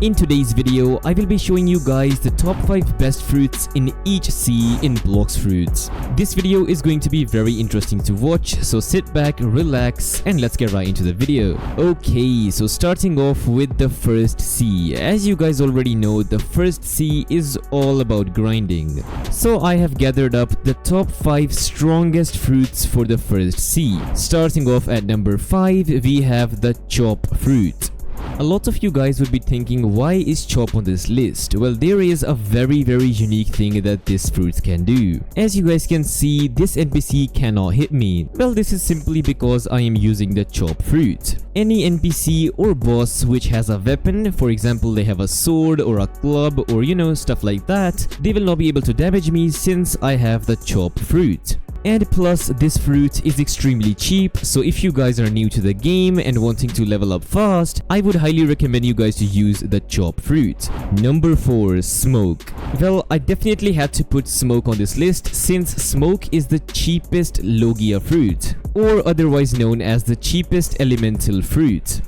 In today's video, I will be showing you guys the top 5 best fruits in each Sea In Blox Fruits. This video is going to be very interesting to watch, so sit back, relax, and let's get right into the video. Okay, so starting off with the first sea. As you guys already know, the first sea is all about grinding. So I have gathered up the top 5 strongest fruits for the first sea. Starting off at number 5, we have the chop fruit. A lot of you guys would be thinking, why is chop on this list? Well, there is a very unique thing that this fruit can do. As you guys can see, this NPC cannot hit me. Well, this is simply because I am using the chop fruit. Any NPC or boss which has a weapon, for example they have a sword or a club or stuff like that, they will not be able to damage me since I have the chop fruit. And plus, this fruit is extremely cheap, so if you guys are new to the game and wanting to level up fast, I would highly recommend you guys to use the chop fruit. Number 4, smoke. Well, I definitely had to put smoke on this list since smoke is the cheapest Logia fruit, or otherwise known as the cheapest elemental fruit.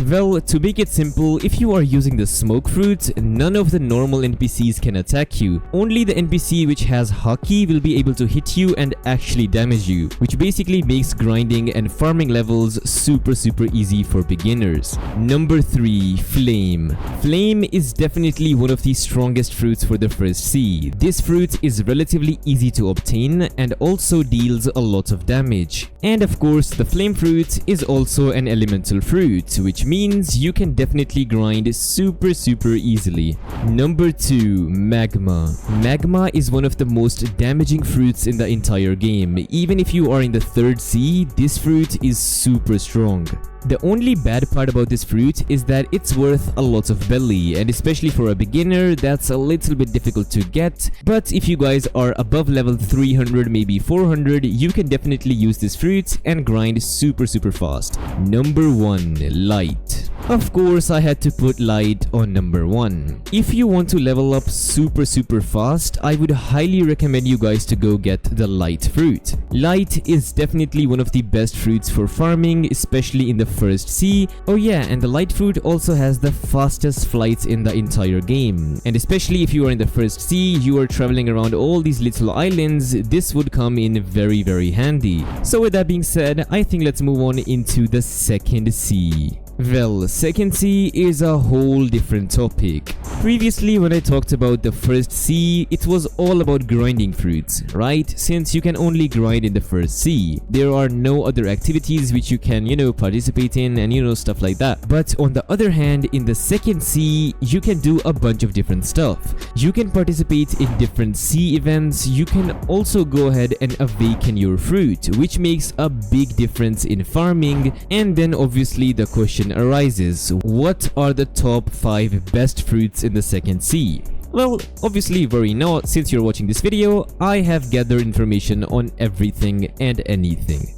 Well, to make it simple, if you are using the smoke fruit, none of the normal NPCs can attack you. Only the NPC which has Haki will be able to hit you and actually damage you, which basically makes grinding and farming levels super easy for beginners. Number 3, flame. Flame is definitely one of the strongest fruits for the first sea. This fruit is relatively easy to obtain and also deals a lot of damage. And of course, the flame fruit is also an elemental fruit, which means you can definitely grind super easily. Number 2, magma. Magma is one of the most damaging fruits in the entire game. Even if you are in the 3rd sea, this fruit is super strong. The only bad part about this fruit is that it's worth a lot of belly, and especially for a beginner that's a little bit difficult to get, but if you guys are above level 300, maybe 400, you can definitely use this fruit and grind super fast. Number 1, light. Of course, I had to put light on number 1. If you want to level up super fast, I would highly recommend you guys to go get the light fruit. Light is definitely one of the best fruits for farming, especially in the first sea. Oh yeah, and the light fruit also has the fastest flights in the entire game. And especially if you are in the first sea, you are traveling around all these little islands, this would come in very handy. So with that being said, I think let's move on into the second sea. Well, second sea is a whole different topic. Previously, when I talked about the first sea, it was all about grinding fruits, right? Since you can only grind in the first sea. There are no other activities which you can, participate in and stuff like that. But on the other hand, in the second sea, you can do a bunch of different stuff. You can participate in different sea events. You can also go ahead and awaken your fruit, which makes a big difference in farming. And then obviously the question arises, what are the top 5 best fruits in the second sea? Well, obviously worry not, since you're watching this video, I have gathered information on everything and anything.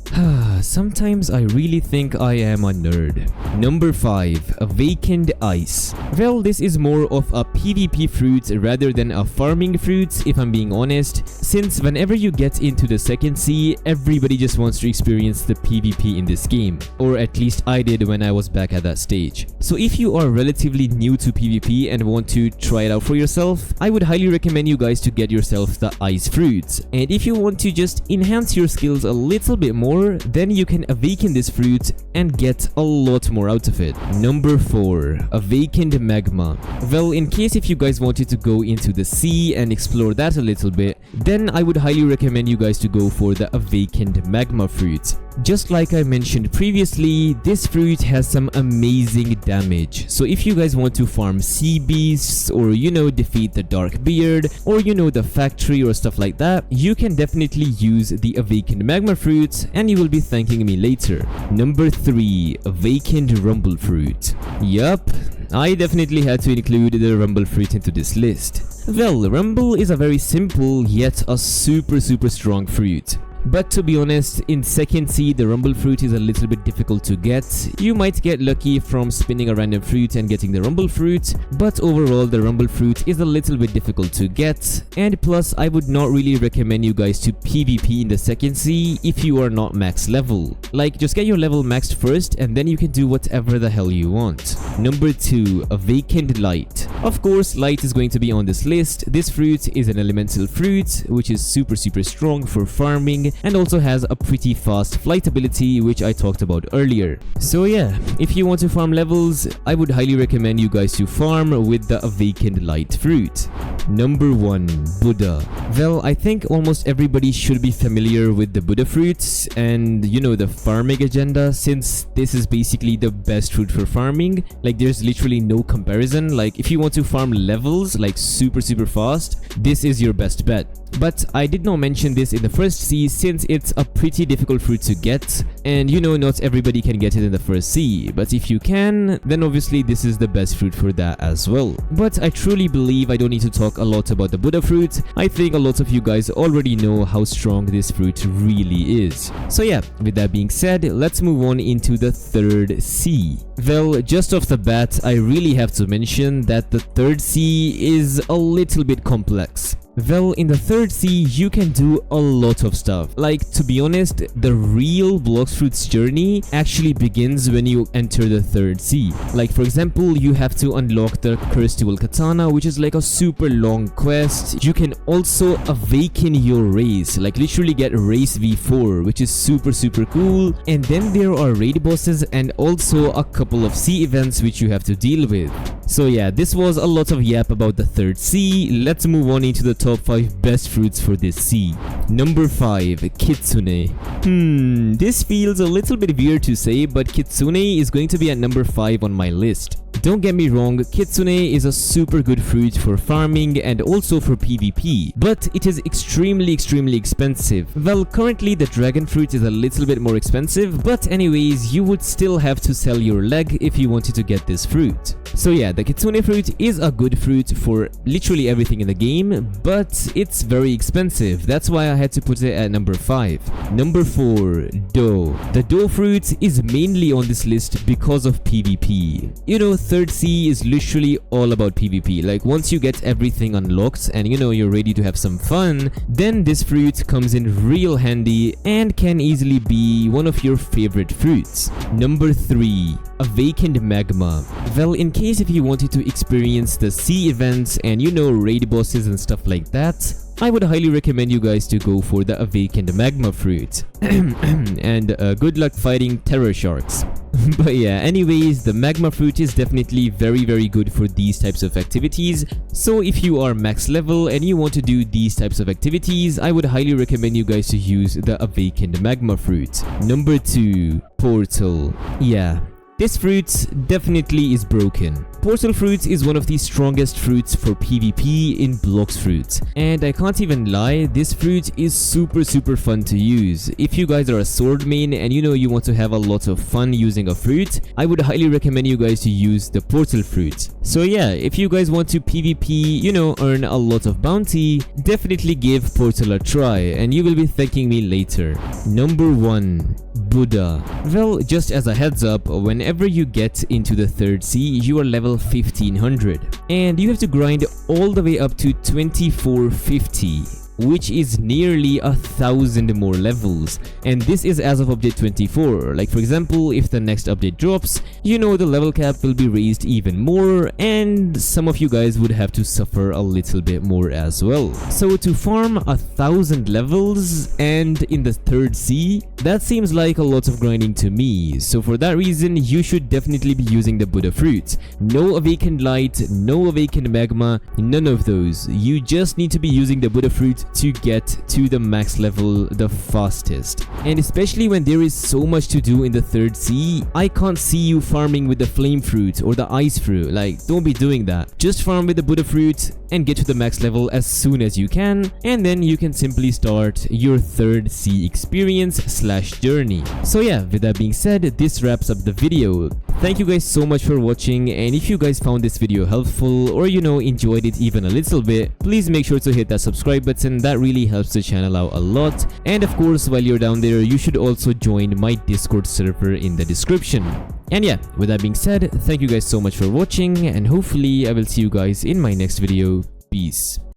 Sometimes I really think I am a nerd. Number 5, awakened ice. Well, this is more of a PvP fruit rather than a farming fruit, if I'm being honest, since whenever you get into the second sea, everybody just wants to experience the PvP in this game, or at least I did when I was back at that stage. So if you are relatively new to PvP and want to try it out for yourself, I would highly recommend you guys to get yourself the ice fruit. And if you want to just enhance your skills a little bit more, then you can awaken this fruit and get a lot more out of it. Number 4, awakened magma. Well, in case if you guys wanted to go into the sea and explore that a little bit, then I would highly recommend you guys to go for the awakened magma fruit. Just like I mentioned previously, this fruit has some amazing damage. So if you guys want to farm sea beasts or defeat the dark beard or the factory or stuff like that, you can definitely use the awakened magma fruit and you will be thanking me later. Number 3, awakened rumble fruit. Yup, I definitely had to include the rumble fruit into this list. Well, rumble is a very simple yet a super strong fruit. But to be honest, in second sea, the rumble fruit is a little bit difficult to get. You might get lucky from spinning a random fruit and getting the rumble fruit, but overall the rumble fruit is a little bit difficult to get. And plus, I would not really recommend you guys to PvP in the second sea if you are not max level. Like, just get your level maxed first and then you can do whatever the hell you want. Number 2, Awakened Light. Of course, light is going to be on this list. This fruit is an elemental fruit which is super strong for farming and also has a pretty fast flight ability, which I talked about earlier. So yeah, if you want to farm levels, I would highly recommend you guys to farm with the Awakened Light fruit. Number 1, Buddha. Well, I think almost everybody should be familiar with the Buddha fruits and you know the farming agenda, since this is basically the best fruit for farming. Like, there's literally no comparison. Like, if you want to farm levels like super fast, this is your best bet. But I did not mention this in the first sea since it's a pretty difficult fruit to get, and you know, not everybody can get it in the first sea, but if you can, then obviously this is the best fruit for that as well. But I truly believe I don't need to talk a lot about the Buddha fruit. I think a lot of you guys already know how strong this fruit really is. So yeah, with that being said, let's move on into the third sea. Well, just off the bat, I really have to mention that the third sea is a little bit complex. Well, in the third sea, you can do a lot of stuff. Like, to be honest, the real Blox Fruits journey actually begins when you enter the third sea. Like, for example, you have to unlock the Cursed Dual Katana, which is like a super long quest. You can also awaken your race, like literally get race V4, which is super cool. And then there are raid bosses and also a couple of sea events which you have to deal with. So yeah, this was a lot of yap about the third sea. Let's move on into the top 5 best fruits for this sea. Number 5, Kitsune. This feels a little bit weird to say, but Kitsune is going to be at number 5 on my list. Don't get me wrong, Kitsune is a super good fruit for farming and also for PvP, but it is extremely expensive. Well, currently the dragon fruit is a little bit more expensive, but anyways, you would still have to sell your leg if you wanted to get this fruit. So yeah, the Kitsune fruit is a good fruit for literally everything in the game, but it's very expensive. That's why I had to put it at number 5. Number 4, Dough. The Dough fruit is mainly on this list because of PvP. You know, third sea is literally all about PvP. Like, once you get everything unlocked and you know you're ready to have some fun, then this fruit comes in real handy and can easily be one of your favorite fruits. Number 3, Awakened Magma. Well, in case if you wanted to experience the sea events and you know raid bosses and stuff like that, I would highly recommend you guys to go for the Awakened Magma fruit. And good luck fighting terror sharks. But yeah, anyways, the magma fruit is definitely very good for these types of activities. So if you are max level and you want to do these types of activities, I would highly recommend you guys to use the Awakened Magma fruit. Number 2, Portal. Yeah, this fruit definitely is broken. Portal fruit is one of the strongest fruits for PvP in Blox Fruits, and I can't even lie, this fruit is super fun to use. If you guys are a sword main and you know you want to have a lot of fun using a fruit, I would highly recommend you guys to use the Portal fruit. So yeah, if you guys want to PvP, you know, earn a lot of bounty, definitely give Portal a try and you will be thanking me later. Number 1, Buddha. Well, just as a heads up, whenever you get into the third sea, you are level 1500 and you have to grind all the way up to 2450, which is nearly 1,000 more levels, and this is as of update 24. Like, for example, if the next update drops, you know the level cap will be raised even more and some of you guys would have to suffer a little bit more as well. So to farm 1,000 levels and in the third sea, that seems like a lot of grinding to me. So for that reason, you should definitely be using the Buddha fruit. No Awakened Light, no Awakened Magma, none of those. You just need to be using the Buddha fruit to get to the max level the fastest. And especially when there is so much to do in the third sea, I can't see you farming with the flame fruit or the ice fruit. Like, don't be doing that. Just farm with the Buddha fruit and get to the max level as soon as you can, and then you can simply start your third sea experience / journey. So yeah, with that being said, this wraps up the video. thank you guys so much for watching, and if you guys found this video helpful or enjoyed it even a little bit, please make sure to hit that subscribe button. That really helps the channel out a lot. And of course, while you're down there, you should also join my Discord server in the description. And yeah, with that being said, thank you guys so much for watching, and hopefully I will see you guys in my next video. Peace.